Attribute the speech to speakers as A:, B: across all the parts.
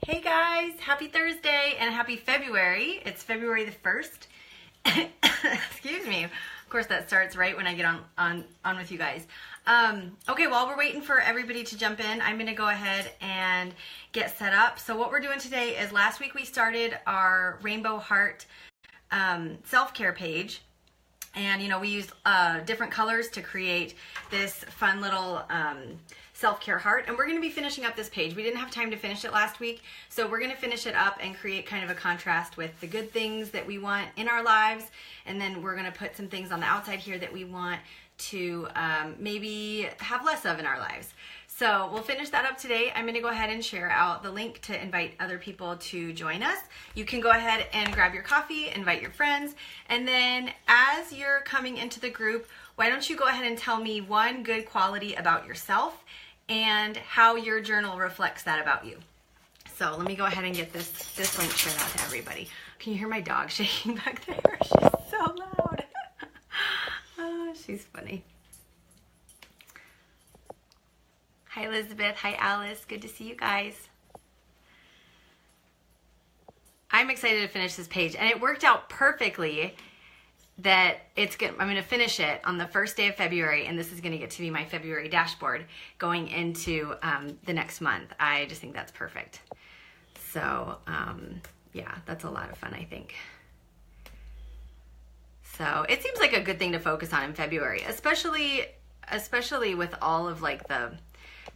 A: Hey guys, happy Thursday and happy February. It's February the 1st. Excuse me. Of course that starts right when I get on with you guys. Okay, while we're waiting for everybody to jump in, I'm gonna go ahead and get set up. So what we're doing today is last week we started our Rainbow Heart self-care page. And we used different colors to create this fun little self-care heart, and we're going to be finishing up this page. We didn't have time to finish it last week, so we're going to finish it up and create kind of a contrast with the good things that we want in our lives, and then we're going to put some things on the outside here that we want to maybe have less of in our lives. So we'll finish that up today. I'm going to go ahead and share out the link to invite other people to join us. You can go ahead and grab your coffee, invite your friends, and then as you're coming into the group, why don't you go ahead and tell me one good quality about yourself and how your journal reflects that about you. So let me go ahead and get this link shared out to everybody. Can you hear my dog shaking back there? She's so loud. Oh, she's funny. Hi Elizabeth, hi Alice, good to see you guys. I'm excited to finish this page, and it worked out perfectly that it's good. I'm going to finish it on the first day of February, and this is going to get to be my February dashboard going into the next month. I just think that's perfect. So yeah, that's a lot of fun, I think. So it seems like a good thing to focus on in February, especially with all of like the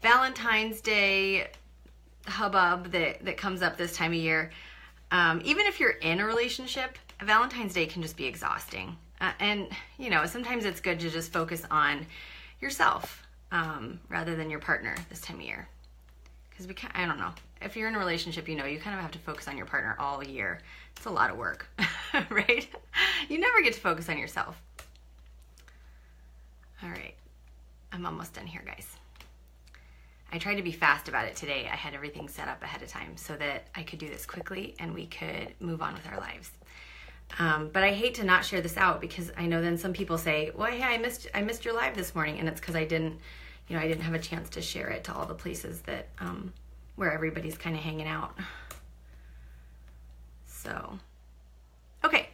A: Valentine's Day hubbub that comes up this time of year. Even if you're in a relationship, Valentine's Day can just be exhausting. And sometimes it's good to just focus on yourself rather than your partner this time of year. Because I don't know, if you're in a relationship, you kind of have to focus on your partner all year. It's a lot of work, right? You never get to focus on yourself. All right, I'm almost done here, guys. I tried to be fast about it today. I had everything set up ahead of time so that I could do this quickly and we could move on with our lives. But I hate to not share this out because I know then some people say, well, hey, I missed your live this morning, and it's because I didn't have a chance to share it to all the places that where everybody's kind of hanging out. So, okay,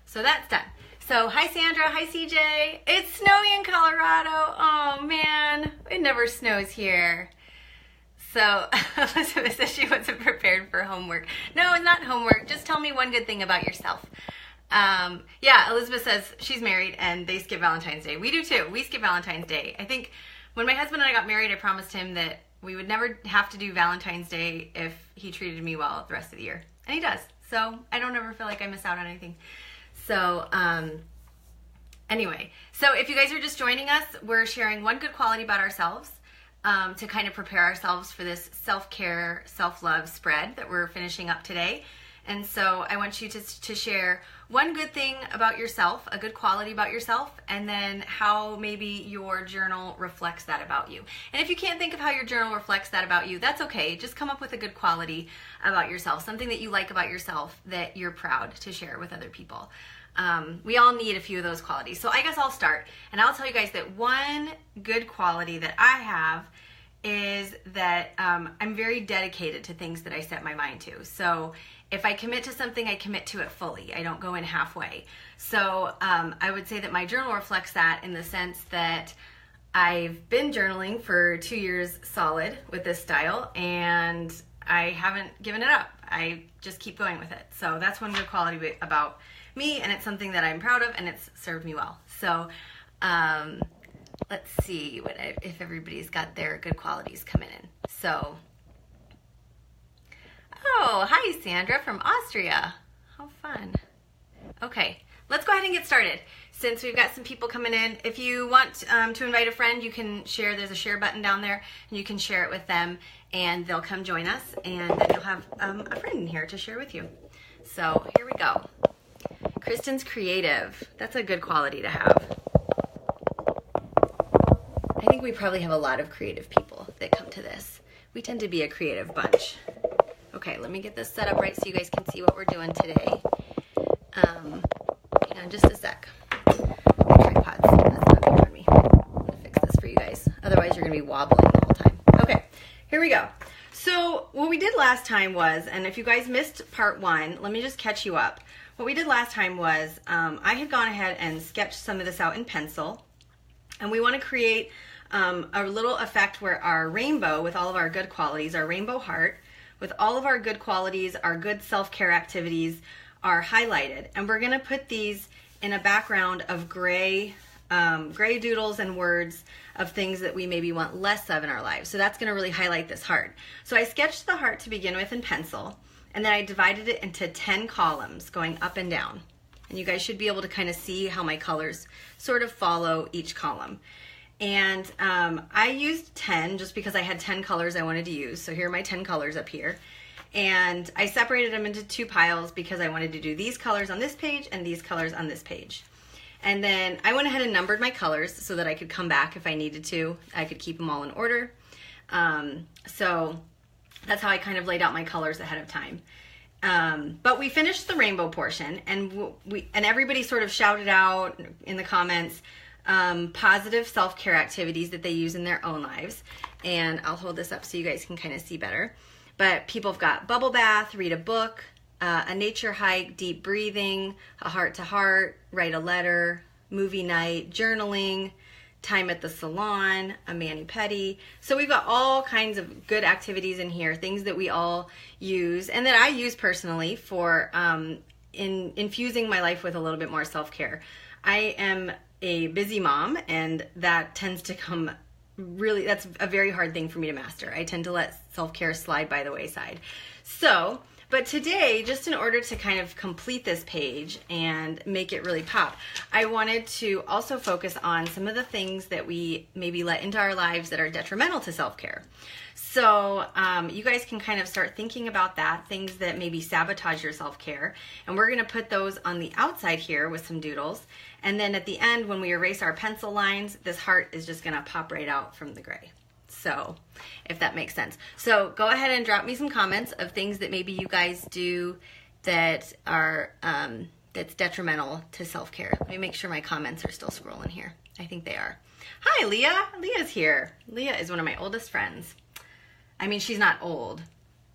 A: so that's done. So hi Sandra, hi CJ. It's snowy in Colorado. Oh man, it never snows here. So Elizabeth says she wasn't prepared for homework. No, it's not homework. Just tell me one good thing about yourself. Yeah, Elizabeth says she's married and they skip Valentine's Day. We do too. We skip Valentine's Day. I think when my husband and I got married, I promised him that we would never have to do Valentine's Day if he treated me well the rest of the year. And he does. So I don't ever feel like I miss out on anything. So anyway, so if you guys are just joining us, we're sharing one good quality about ourselves to kind of prepare ourselves for this self-care, self-love spread that we're finishing up today. And so I want you to share one good thing about yourself, a good quality about yourself, and then how maybe your journal reflects that about you. And if you can't think of how your journal reflects that about you, that's okay. Just come up with a good quality about yourself, something that you like about yourself that you're proud to share with other people. We all need a few of those qualities. So I guess I'll start, and I'll tell you guys that one good quality that I have is that I'm very dedicated to things that I set my mind to. So if I commit to something, I commit to it fully. I don't go in halfway. So I would say that my journal reflects that in the sense that I've been journaling for 2 years solid with this style, and I haven't given it up. I just keep going with it. So that's one good quality about me, and it's something that I'm proud of, and it's served me well. So let's see if everybody's got their good qualities coming in. So, oh, hi Sandra from Austria. How fun. Okay, let's go ahead and get started. Since we've got some people coming in, if you want to invite a friend, you can share. There's a share button down there, and you can share it with them, and they'll come join us, and then you'll have a friend in here to share with you. So here we go. Kristen's creative. That's a good quality to have. I think we probably have a lot of creative people that come to this. We tend to be a creative bunch. Okay, let me get this set up right so you guys can see what we're doing today. Hang on just a sec. Tripods, that's not good for me. I'm gonna fix this for you guys. Otherwise you're gonna be wobbling the whole time. Okay, here we go. So what we did last time was, and if you guys missed part 1, let me just catch you up. What we did last time was I had gone ahead and sketched some of this out in pencil, and we want to create a little effect where our rainbow with all of our good qualities, our rainbow heart, with all of our good qualities, our good self-care activities are highlighted. And we're going to put these in a background of gray doodles and words of things that we maybe want less of in our lives. So that's going to really highlight this heart. So I sketched the heart to begin with in pencil, and then I divided it into 10 columns going up and down. And you guys should be able to kind of see how my colors sort of follow each column. And I used 10 just because I had 10 colors I wanted to use. So here are my 10 colors up here. And I separated them into 2 piles because I wanted to do these colors on this page and these colors on this page. And then I went ahead and numbered my colors so that I could come back if I needed to. I could keep them all in order. So that's how I kind of laid out my colors ahead of time. But we finished the rainbow portion, and everybody sort of shouted out in the comments positive self-care activities that they use in their own lives. And I'll hold this up so you guys can kind of see better. But people have got bubble bath, read a book, a nature hike, deep breathing, a heart-to-heart, write a letter, movie night, journaling, time at the salon, a mani-pedi. So we've got all kinds of good activities in here, things that we all use and that I use personally for in infusing my life with a little bit more self-care. I am a busy mom, and that tends to come really, that's a very hard thing for me to master. I tend to let self-care slide by the wayside. So, but today, just in order to kind of complete this page and make it really pop, I wanted to also focus on some of the things that we maybe let into our lives that are detrimental to self-care. So you guys can kind of start thinking about that, things that maybe sabotage your self-care. And we're going to put those on the outside here with some doodles. And then at the end, when we erase our pencil lines, this heart is just going to pop right out from the gray. So if that makes sense. So go ahead and drop me some comments of things that maybe you guys do that are that's detrimental to self-care. Let me make sure my comments are still scrolling here. I think they are. Hi, Leah. Leah's here. Leah is one of my oldest friends. I mean, she's not old.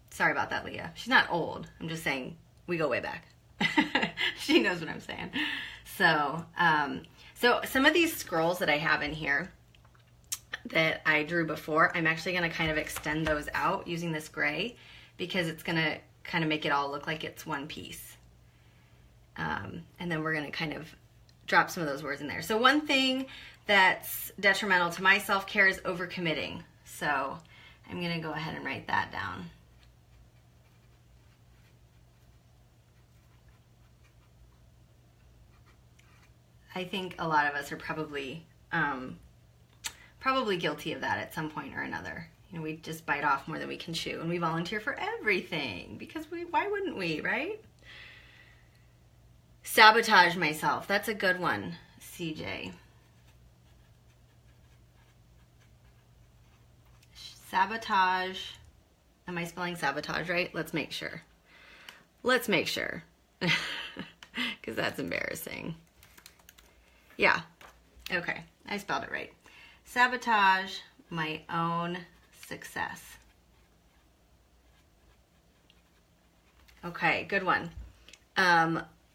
A: Sorry about that, Leah. She's not old. I'm just saying we go way back. She knows what I'm saying. So, so some of these scrolls that I have in here that I drew before, I'm actually going to kind of extend those out using this gray because it's going to kind of make it all look like it's one piece. And then we're going to kind of drop some of those words in there. So one thing that's detrimental to my self-care is overcommitting. So I'm going to go ahead and write that down. I think a lot of us are probably guilty of that at some point or another. You know, we just bite off more than we can chew, and we volunteer for everything because why wouldn't we, right? Sabotage myself. That's a good one, CJ. Sabotage. Am I spelling sabotage right? Let's make sure. Let's make sure. Because that's embarrassing. Yeah. Okay. I spelled it right. Sabotage my own success. Okay. Good one.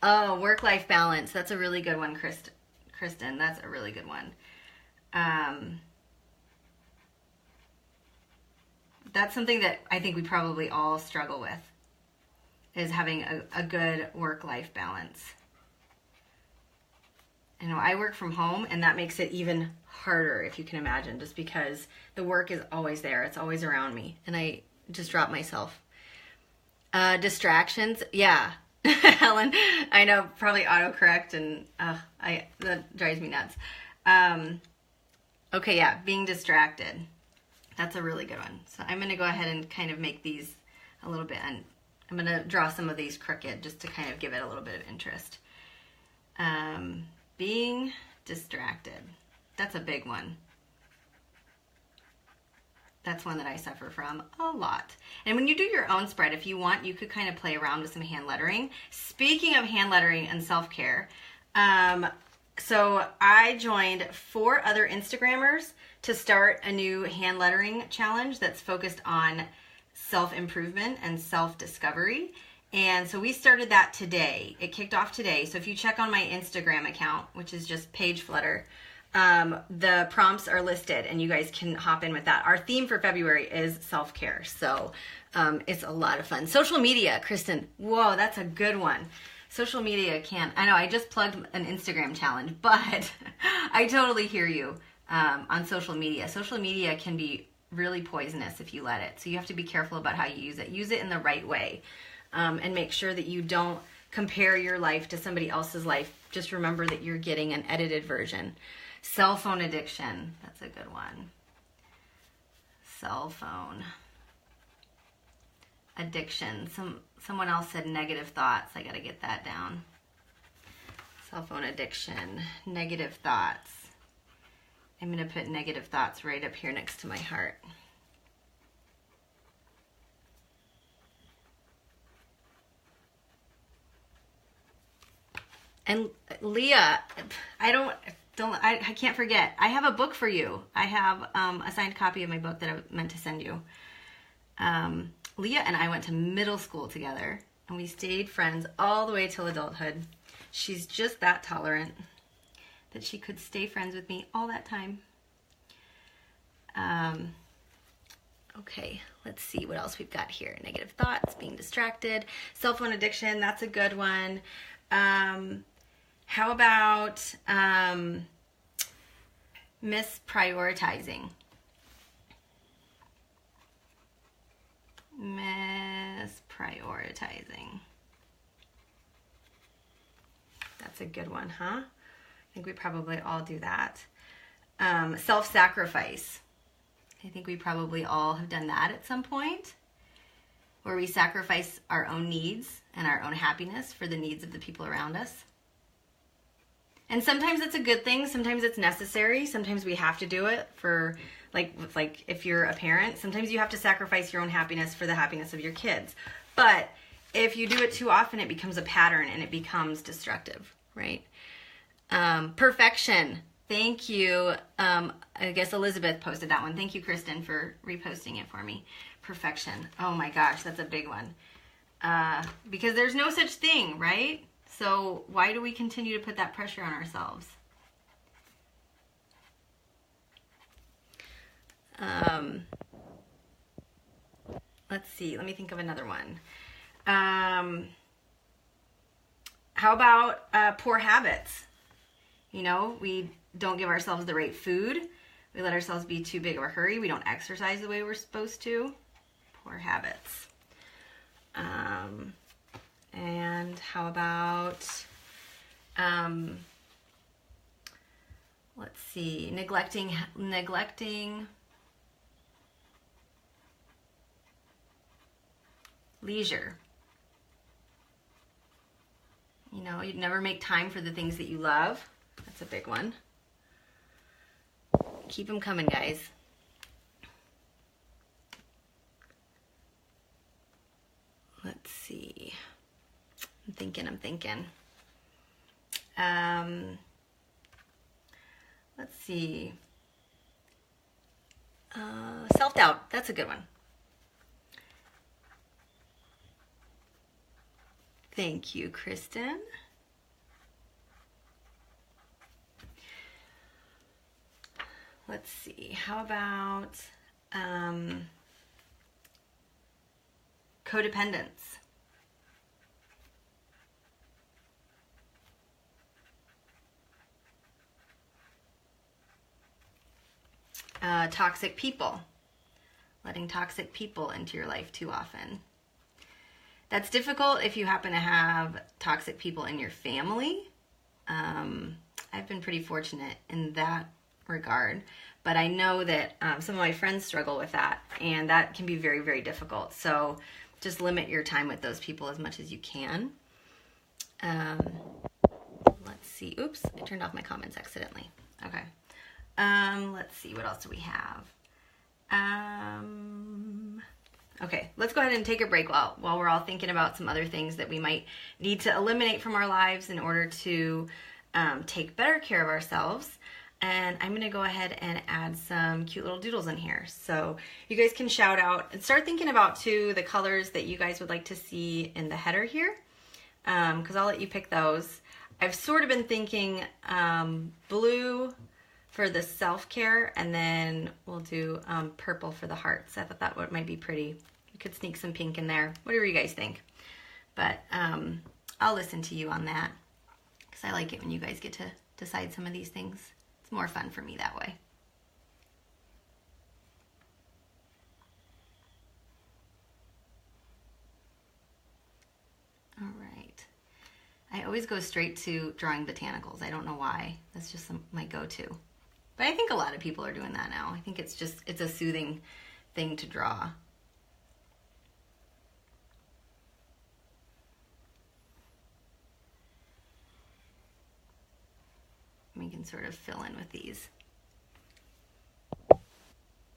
A: Oh, work-life balance. That's a really good one, Kristen. That's a really good one. That's something that I think we probably all struggle with, is having a good work-life balance. You know, I work from home, and that makes it even harder, if you can imagine, just because the work is always there. It's always around me, and I just drop myself. Distractions, yeah. Helen, I know, probably autocorrect, and that drives me nuts. Okay, yeah, being distracted. That's a really good one. So I'm going to go ahead and kind of make these a little bit, and I'm going to draw some of these crooked just to kind of give it a little bit of interest. Being distracted. That's a big one. That's one that I suffer from a lot. And when you do your own spread, if you want, you could kind of play around with some hand lettering. Speaking of hand lettering and self-care, so I joined 4 other Instagrammers to start a new hand lettering challenge that's focused on self-improvement and self-discovery. And so we started that today. It kicked off today. So if you check on my Instagram account, which is just Paige Flutter, the prompts are listed and you guys can hop in with that. Our theme for February is self-care. So it's a lot of fun. Social media, Kristen. Whoa, that's a good one. Social media I know I just plugged an Instagram challenge, but I totally hear you on social media. Social media can be really poisonous if you let it. So you have to be careful about how you use it. Use it in the right way. And make sure that you don't compare your life to somebody else's life. Just remember that you're getting an edited version. Cell phone addiction. That's a good one. Cell phone addiction. Someone else said negative thoughts. I got to get that down. Cell phone addiction. Negative thoughts. I'm going to put negative thoughts right up here next to my heart. And Leah, I can't forget. I have a book for you. I have a signed copy of my book that I meant to send you. Leah and I went to middle school together, and we stayed friends all the way till adulthood. She's just that tolerant that she could stay friends with me all that time. Okay, let's see what else we've got here. Negative thoughts, being distracted, cell phone addiction, that's a good one. How about misprioritizing? Misprioritizing. That's a good one, huh? I think we probably all do that. Self-sacrifice. I think we probably all have done that at some point, where we sacrifice our own needs and our own happiness for the needs of the people around us. And sometimes it's a good thing. Sometimes it's necessary. Sometimes we have to do it for, like if you're a parent, sometimes you have to sacrifice your own happiness for the happiness of your kids. But if you do it too often, it becomes a pattern and it becomes destructive, right? Perfection. Thank you. I guess Elizabeth posted that one. Thank you, Kristen, for reposting it for me. Perfection. Oh my gosh, that's a big one. Because there's no such thing, right? So why do we continue to put that pressure on ourselves? Let's see. Let me think of another one. How about poor habits? You know, we don't give ourselves the right food. We let ourselves be too big of a hurry. We don't exercise the way we're supposed to. Poor habits. And how about, let's see, neglecting leisure. You know, you'd never make time for the things that you love. That's a big one. Keep them coming, guys. Let's see. I'm thinking. Let's see. Self-doubt. That's a good one. Thank you, Kristen. Let's see. How about codependence? Toxic people. Letting toxic people into your life too often. That's difficult if you happen to have toxic people in your family. I've been pretty fortunate in that regard, but I know that some of my friends struggle with that, and that can be very, very difficult. So just limit your time with those people as much as you can. Let's see. Oops, I turned off my comments accidentally. Okay. Let's see. What else do we have? Okay, let's go ahead and take a break while we're all thinking about some other things that we might need to eliminate from our lives in order to take better care of ourselves. And I'm gonna go ahead and add some cute little doodles in here. So you guys can shout out and start thinking about too the colors that you guys would like to see in the header here, because I'll let you pick those. I've sort of been thinking blue for the self-care, and then we'll do purple for the hearts. I thought that might be pretty. You could sneak some pink in there, whatever you guys think. But I'll listen to you on that, because I like it when you guys get to decide some of these things. It's more fun for me that way. All right. I always go straight to drawing botanicals. I don't know why. That's just my go-to. But I think a lot of people are doing that now. I think it's a soothing thing to draw. We can sort of fill in with these.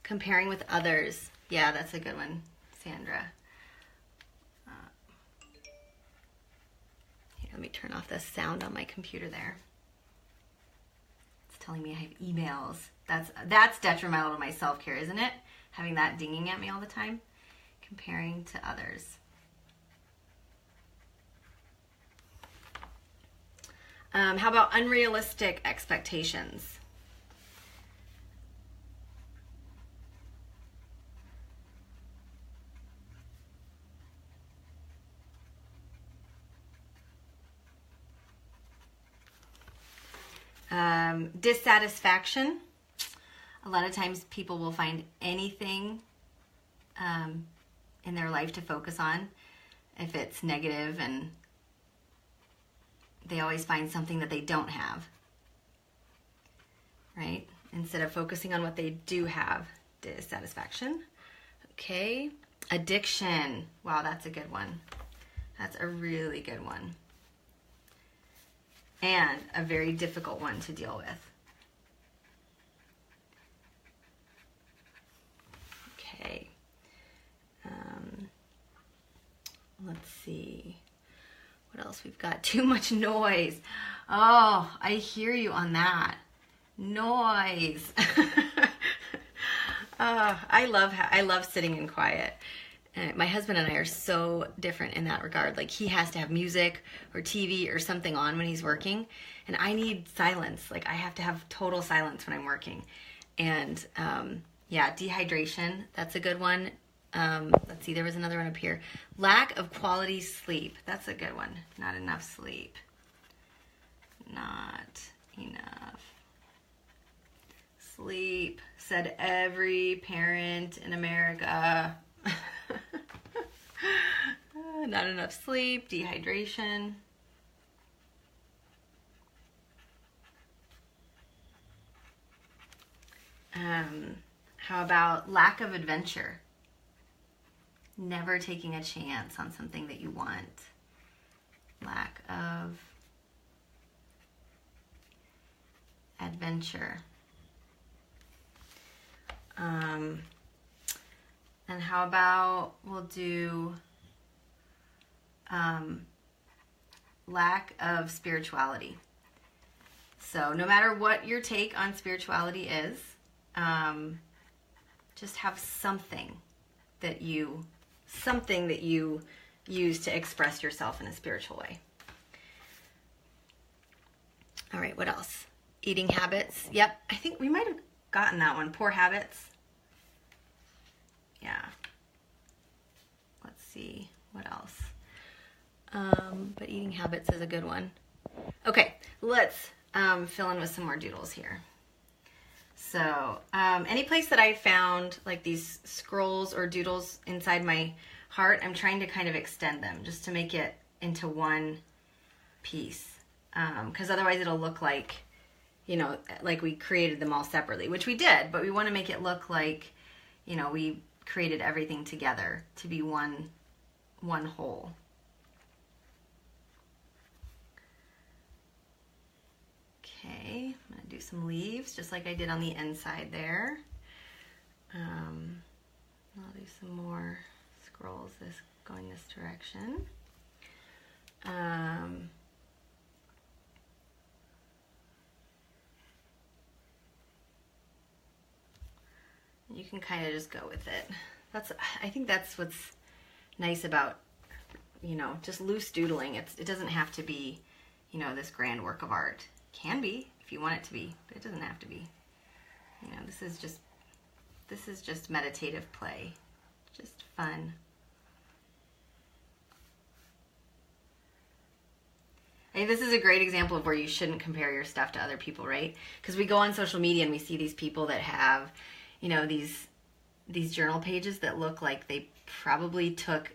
A: Comparing with others. Yeah, that's a good one, Sandra. Here, let me turn off the sound on my computer there. It's telling me I have emails. That's detrimental to my self-care, isn't it? Having that dinging at me all the time. Comparing to others. How about unrealistic expectations? Dissatisfaction. A lot of times people will find anything in their life to focus on if it's negative, and they always find something that they don't have, right? Instead of focusing on what they do have. Dissatisfaction. Okay. Addiction. Wow, that's a good one. That's a really good one. And a very difficult one to deal with. Okay. Let's see. What else we've got? Too much noise. Oh, I hear you on that. Noise. I love sitting in quiet. My husband and I are so different in that regard. Like, he has to have music or TV or something on when he's working, and I need silence. Like, I have to have total silence when I'm working. And yeah, dehydration, that's a good one. Let's see, there was another one up here. Lack of quality sleep. That's a good one. Not enough sleep. Not enough sleep, said every parent in America. Not enough sleep, dehydration. How about lack of adventure? Never taking a chance on something that you want. Lack of adventure. And how about we'll do lack of spirituality. So no matter what your take on spirituality is, just have something that you use to express yourself in a spiritual way. All right, what else? Eating habits. Yep, I think we might have gotten that one. Poor habits. Yeah. Let's see, what else? But eating habits is a good one. Okay, let's fill in with some more doodles here. So any place that I found like these scrolls or doodles inside my heart, I'm trying to kind of extend them just to make it into one piece. Because otherwise it'll look like, you know, like we created them all separately, which we did, but we want to make it look like, you know, we created everything together to be one whole. Okay, I'm going to do some leaves just like I did on the inside there. I'll do some more scrolls going this direction. You can kind of just go with it. I think that's what's nice about, you know, just loose doodling. It doesn't have to be, you know, this grand work of art. It can be if you want it to be, but it doesn't have to be. You know, this is just meditative play. Just fun. I think this is a great example of where you shouldn't compare your stuff to other people, right? Because we go on social media and we see these people that have, you know, these journal pages that look like they probably took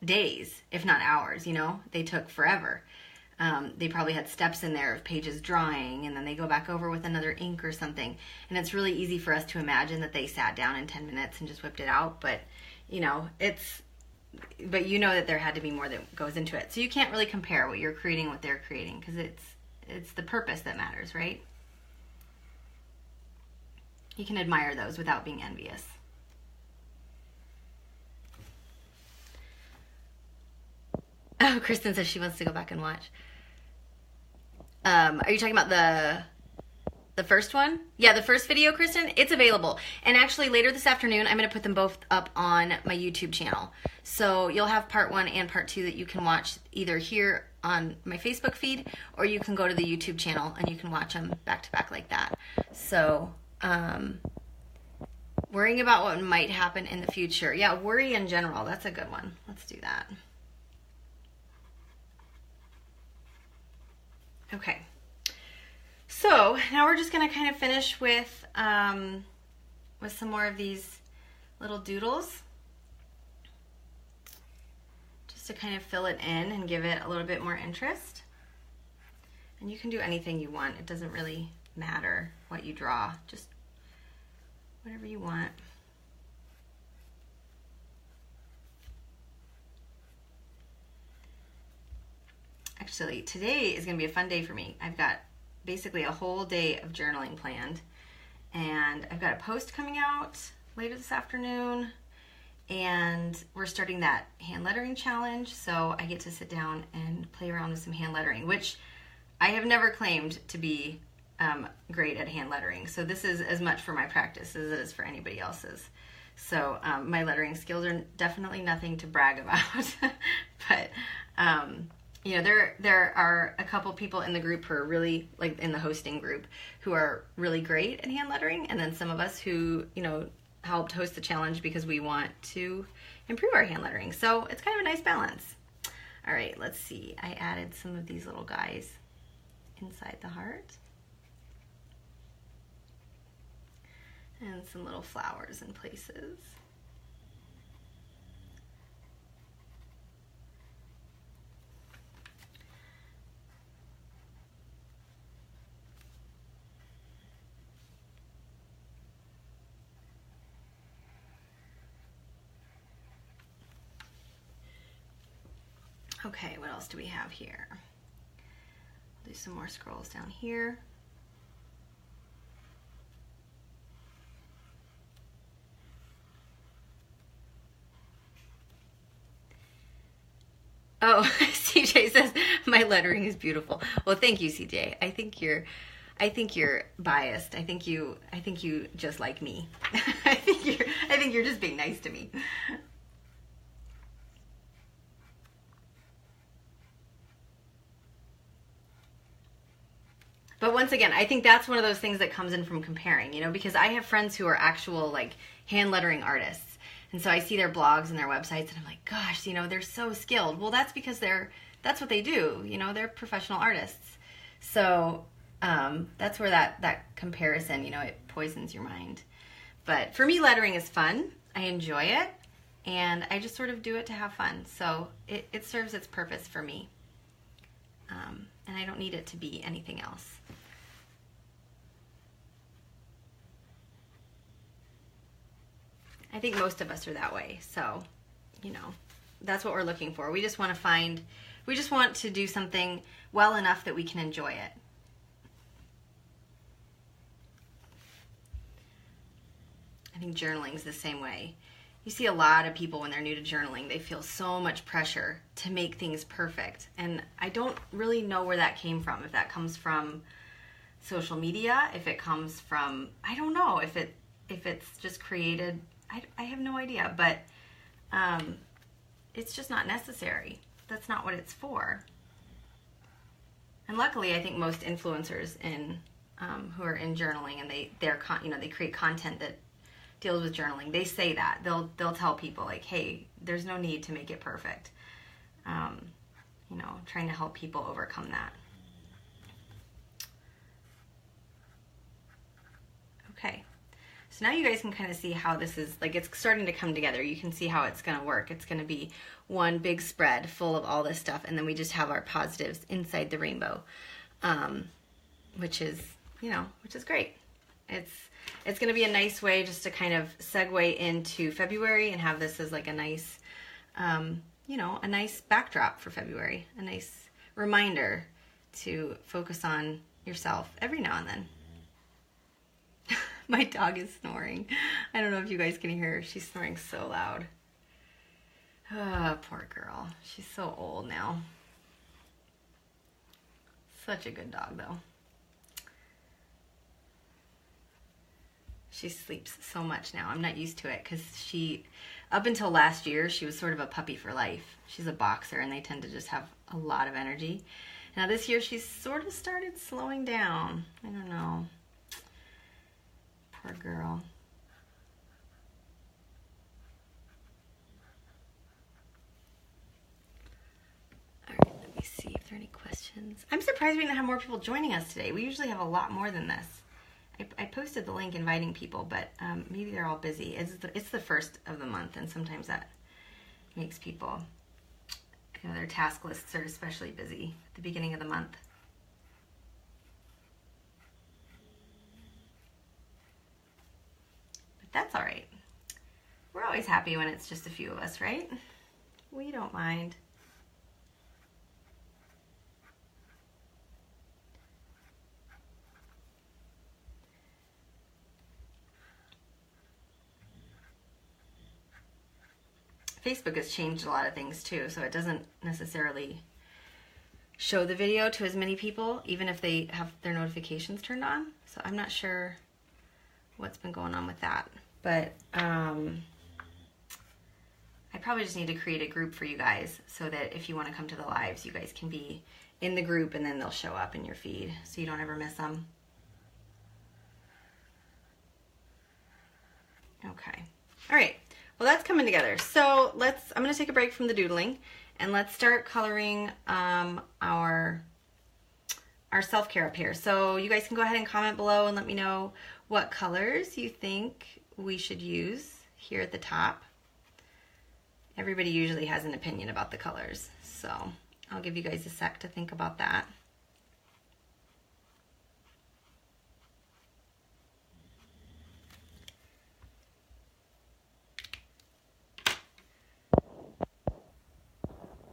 A: days, if not hours, you know? They took forever. They probably had steps in there of pages drawing, and then they go back over with another ink or something. And it's really easy for us to imagine that they sat down in 10 minutes and just whipped it out. But, you know, but you know that there had to be more that goes into it. So you can't really compare what you're creating, what they're creating, because it's the purpose that matters, right? You can admire those without being envious. Oh, Kristen says she wants to go back and watch. Are you talking about the first one? Yeah, the first video, Kristen, it's available. And actually later this afternoon, I'm going to put them both up on my YouTube channel. So you'll have part 1 and part 2 that you can watch either here on my Facebook feed, or you can go to the YouTube channel and you can watch them back to back like that. So, worrying about what might happen in the future. Yeah, worry in general. That's a good one. Let's do that. Okay. So now we're just going to kind of finish with some more of these little doodles, just to kind of fill it in and give it a little bit more interest. And you can do anything you want. It doesn't really matter what you draw, just whatever you want. Actually, today is going to be a fun day for me. I've got basically a whole day of journaling planned, and I've got a post coming out later this afternoon, and we're starting that hand lettering challenge, so I get to sit down and play around with some hand lettering, which I have never claimed to be great at hand lettering, so this is as much for my practice as it is for anybody else's. So my lettering skills are definitely nothing to brag about, but you know, there are a couple people in the group who are really, like in the hosting group, who are really great at hand lettering, and then some of us who, you know, helped host the challenge because we want to improve our hand lettering. So it's kind of a nice balance. All right, let's see. I added some of these little guys inside the heart. And some little flowers in places. Okay, what else do we have here? I'll do some more scrolls down here. Oh, CJ says my lettering is beautiful. Well, thank you, CJ. I think you're biased. I think you just like me. I think you're just being nice to me. But once again, I think that's one of those things that comes in from comparing, you know, because I have friends who are actual like hand lettering artists. And so I see their blogs and their websites and I'm like, gosh, you know, they're so skilled. Well, that's because that's what they do. You know, they're professional artists. So that's where that comparison, you know, it poisons your mind. But for me, lettering is fun. I enjoy it. And I just sort of do it to have fun. So it serves its purpose for me. And I don't need it to be anything else. I think most of us are that way. So, you know, that's what we're looking for. We just want to do something well enough that we can enjoy it. I think journaling's the same way. You see a lot of people when they're new to journaling, they feel so much pressure to make things perfect. And I don't really know where that came from. If that comes from social media, if it comes from, I don't know, if it if it's just created, I have no idea, but it's just not necessary. That's not what it's for. And luckily, I think most influencers who are in journaling and they create content that deals with journaling, they say that they'll tell people like, hey, there's no need to make it perfect. Trying to help people overcome that. Okay, so now you guys can kind of see how this is, like, it's starting to come together. You can see how it's going to work. It's going to be one big spread full of all this stuff, and then we just have our positives inside the rainbow, which is great. It's going to be a nice way just to kind of segue into February and have this as like a nice, a nice backdrop for February, a nice reminder to focus on yourself every now and then. My dog is snoring. I don't know if you guys can hear her. She's snoring so loud. Oh, poor girl. She's so old now. Such a good dog, though. She sleeps so much now. I'm not used to it because up until last year, she was sort of a puppy for life. She's a boxer and they tend to just have a lot of energy. Now this year, she's sort of started slowing down. I don't know. Poor girl. All right, let me see if there are any questions. I'm surprised we didn't have more people joining us today. We usually have a lot more than this. I posted the link inviting people, but maybe they're all busy. It's the first of the month, and sometimes that makes people, their task lists are especially busy at the beginning of the month. But that's all right. We're always happy when it's just a few of us, right? We don't mind. Facebook has changed a lot of things too, so it doesn't necessarily show the video to as many people, even if they have their notifications turned on. So I'm not sure what's been going on with that. But I probably just need to create a group for you guys so that if you want to come to the lives, you guys can be in the group and then they'll show up in your feed so you don't ever miss them. Okay. All right. Well, that's coming together. So I'm going to take a break from the doodling and let's start coloring our self-care up here. So you guys can go ahead and comment below and let me know what colors you think we should use here at the top. Everybody usually has an opinion about the colors, so I'll give you guys a sec to think about that.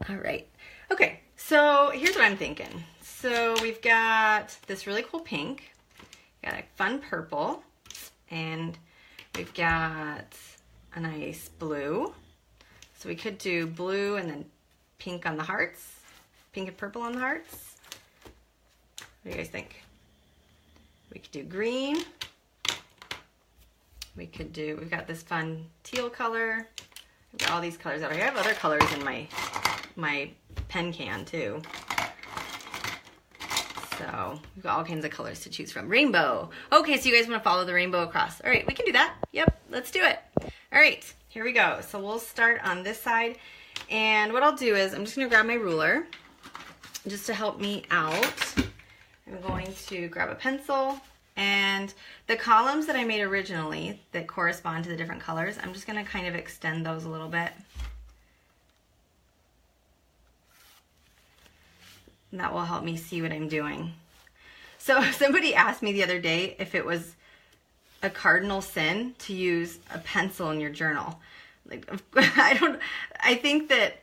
A: All right. Okay, so here's what I'm thinking. So we've got this really cool pink, got a fun purple, and we've got a nice blue. So we could do blue and then pink on the hearts, pink and purple on the hearts. What do you guys think? We could do green. We've got this fun teal color. We've got all these colors out here. I have other colors in my pen can too. So we've got all kinds of colors to choose from. Rainbow. Okay, so you guys want to follow the rainbow across. All right, we can do that. Yep, let's do it. All right, here we go. So we'll start on this side. And what I'll do is I'm just going to grab my ruler just to help me out. I'm going to grab a pencil. And the columns that I made originally that correspond to the different colors, I'm just going to kind of extend those a little bit. And that will help me see what I'm doing. So somebody asked me the other day if it was a cardinal sin to use a pencil in your journal. Like, I think that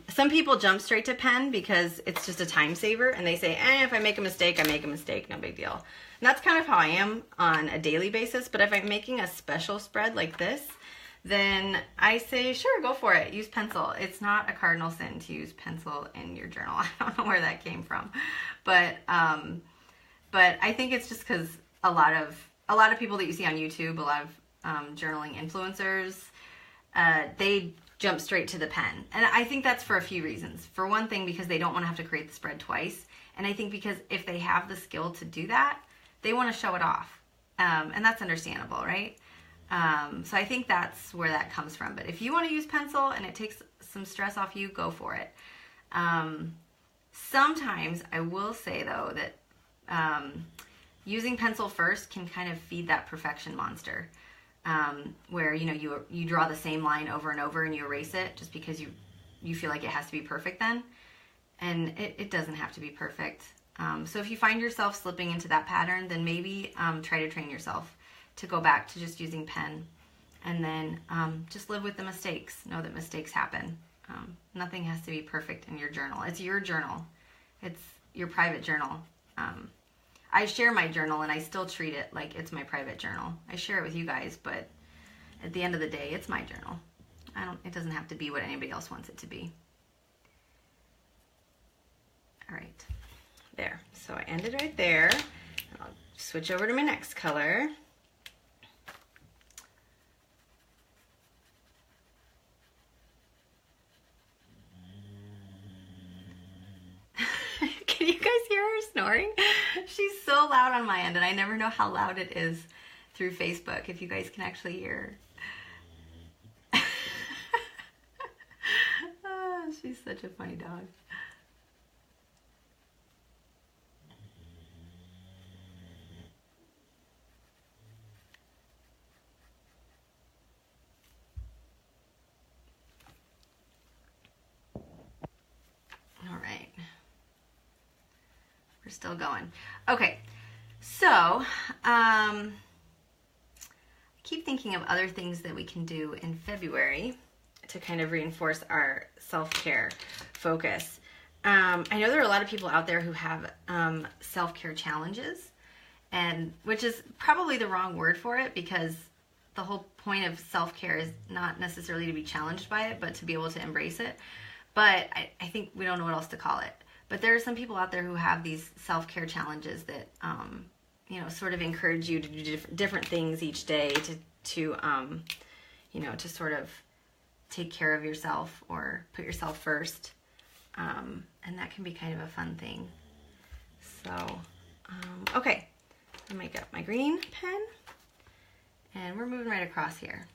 A: some people jump straight to pen because it's just a time saver and they say, if I make a mistake, I make a mistake, no big deal. And that's kind of how I am on a daily basis. But if I'm making a special spread like this, then I say, sure, go for it. Use pencil. It's not a cardinal sin to use pencil in your journal. I don't know where that came from, but I think it's just because a lot of people that you see on YouTube, a lot of journaling influencers, they jump straight to the pen. And I think that's for a few reasons. For one thing, because they don't want to have to create the spread twice. And I think because if they have the skill to do that, they want to show it off. And that's understandable, right? So I think that's where that comes from. But if you want to use pencil and it takes some stress off you, go for it. Sometimes I will say though that using pencil first can kind of feed that perfection monster, where you draw the same line over and over and you erase it just because you feel like it has to be perfect then, and it doesn't have to be perfect. So if you find yourself slipping into that pattern, then maybe try to train yourself to go back to just using pen, and then just live with the mistakes. Know that mistakes happen. Nothing has to be perfect in your journal. It's your journal. It's your private journal. I share my journal and I still treat it like it's my private journal. I share it with you guys, but at the end of the day, it's my journal. It doesn't have to be what anybody else wants it to be. All right, there. So I ended right there. I'll switch over to my next color. Can you guys hear her snoring? She's so loud on my end, and I never know how loud it is through Facebook, if you guys can actually hear her. Oh, she's such a funny dog. All right. We're still going. Okay, so I keep thinking of other things that we can do in February to kind of reinforce our self-care focus. I know there are a lot of people out there who have self-care challenges, and which is probably the wrong word for it, because the whole point of self-care is not necessarily to be challenged by it, but to be able to embrace it. But I think we don't know what else to call it. But there are some people out there who have these self-care challenges that, sort of encourage you to do different things each day to sort of take care of yourself or put yourself first. And that can be kind of a fun thing. So, okay, I might get my green pen, and we're moving right across here.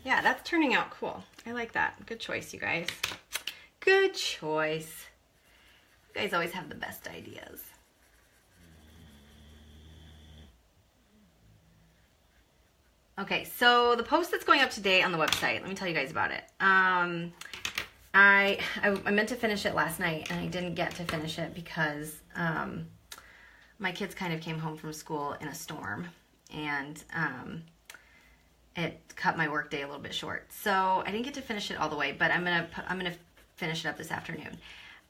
A: Yeah, that's turning out cool. I like that. Good choice, you guys. Good choice. You guys always have the best ideas. Okay, so the post that's going up today on the website, let me tell you guys about it. I meant to finish it last night, and I didn't get to finish it because my kids kind of came home from school in a storm, and it cut my work day a little bit short. So I didn't get to finish it all the way, but I'm gonna finish it up this afternoon.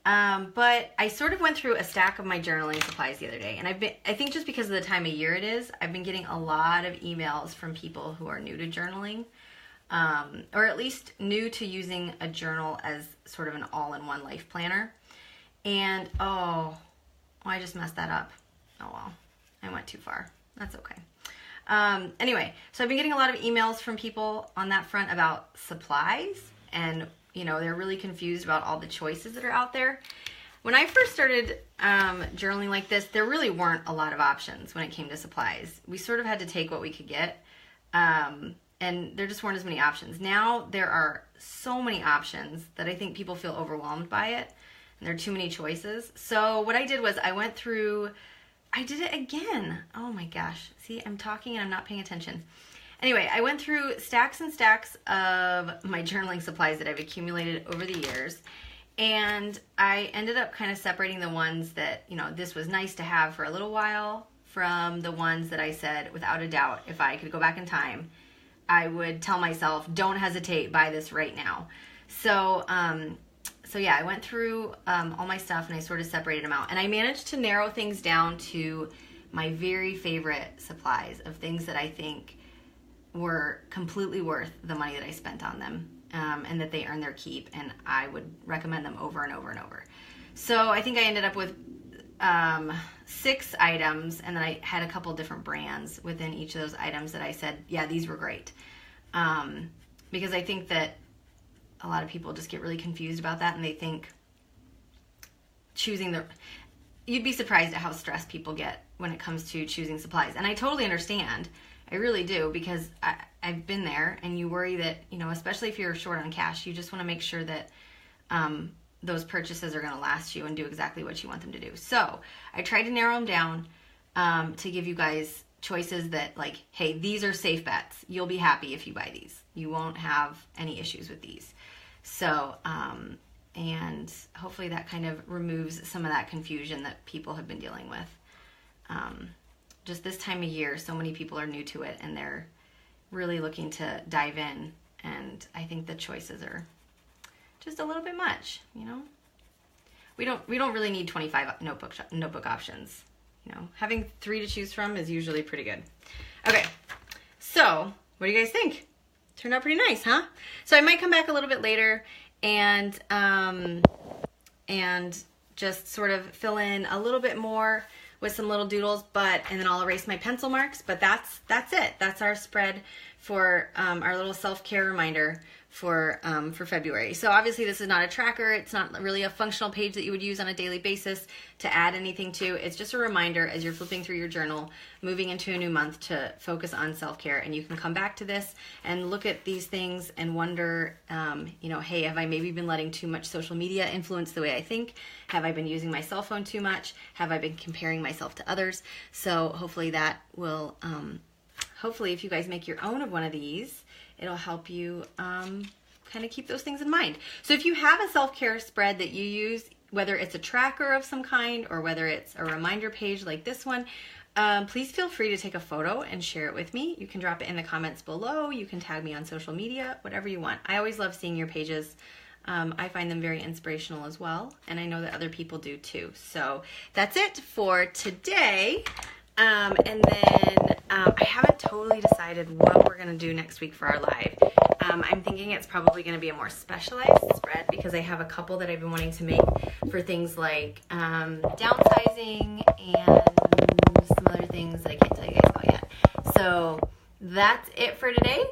A: But I sort of went through a stack of my journaling supplies the other day, and I think just because of the time of year it is, I've been getting a lot of emails from people who are new to journaling, or at least new to using a journal as sort of an all-in-one life planner. And I just messed that up. Oh well, I went too far. That's okay. Anyway, so I've been getting a lot of emails from people on that front about supplies, and they're really confused about all the choices that are out there. When I first started journaling like this, there really weren't a lot of options when it came to supplies. We sort of had to take what we could get, and there just weren't as many options. Now there are so many options that I think people feel overwhelmed by it, and there are too many choices. So what I did was I did it again. Oh my gosh. See, I'm talking and I'm not paying attention. Anyway, I went through stacks and stacks of my journaling supplies that I've accumulated over the years, and I ended up kind of separating the ones that, this was nice to have for a little while from the ones that I said, without a doubt, if I could go back in time, I would tell myself, don't hesitate, buy this right now. So yeah, I went through all my stuff and I sort of separated them out. And I managed to narrow things down to my very favorite supplies of things that I think were completely worth the money that I spent on them, and that they earn their keep, and I would recommend them over and over and over. So I think I ended up with 6 items, and then I had a couple different brands within each of those items that I said, yeah, these were great. Because I think that a lot of people just get really confused about that, and they think you'd be surprised at how stressed people get when it comes to choosing supplies. And I totally understand. I really do, because I've been there, and you worry that, especially if you're short on cash, you just want to make sure that those purchases are going to last you and do exactly what you want them to do. So I tried to narrow them down to give you guys choices that, like, hey, these are safe bets. You'll be happy if you buy these. You won't have any issues with these. So, and hopefully that kind of removes some of that confusion that people have been dealing with. Just this time of year, so many people are new to it, and they're really looking to dive in, and I think the choices are just a little bit much, We don't really need 25 notebook options. Having 3 to choose from is usually pretty good. Okay, so what do you guys think? Turned out pretty nice, huh? So I might come back a little bit later and just sort of fill in a little bit more with some little doodles, and then I'll erase my pencil marks, but that's it. That's our spread for our little self-care reminder for February. So obviously this is not a tracker. It's not really a functional page that you would use on a daily basis to add anything to. It's just a reminder as you're flipping through your journal, moving into a new month, to focus on self-care. And you can come back to this and look at these things and wonder, hey, have I maybe been letting too much social media influence the way I think? Have I been using my cell phone too much? Have I been comparing myself to others? So hopefully that will, hopefully if you guys make your own of one of these, it'll help you kind of keep those things in mind. So if you have a self-care spread that you use, whether it's a tracker of some kind or whether it's a reminder page like this one, please feel free to take a photo and share it with me. You can drop it in the comments below. You can tag me on social media, whatever you want. I always love seeing your pages. I find them very inspirational as well, and I know that other people do too. So that's it for today. And then I haven't totally decided what we're going to do next week for our live. I'm thinking it's probably going to be a more specialized spread, because I have a couple that I've been wanting to make for things like downsizing and some other things that I can't tell you guys about yet. So that's it for today.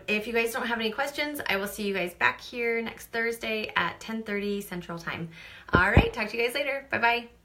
A: If you guys don't have any questions, I will see you guys back here next Thursday at 10:30 Central Time. All right, talk to you guys later. Bye-bye.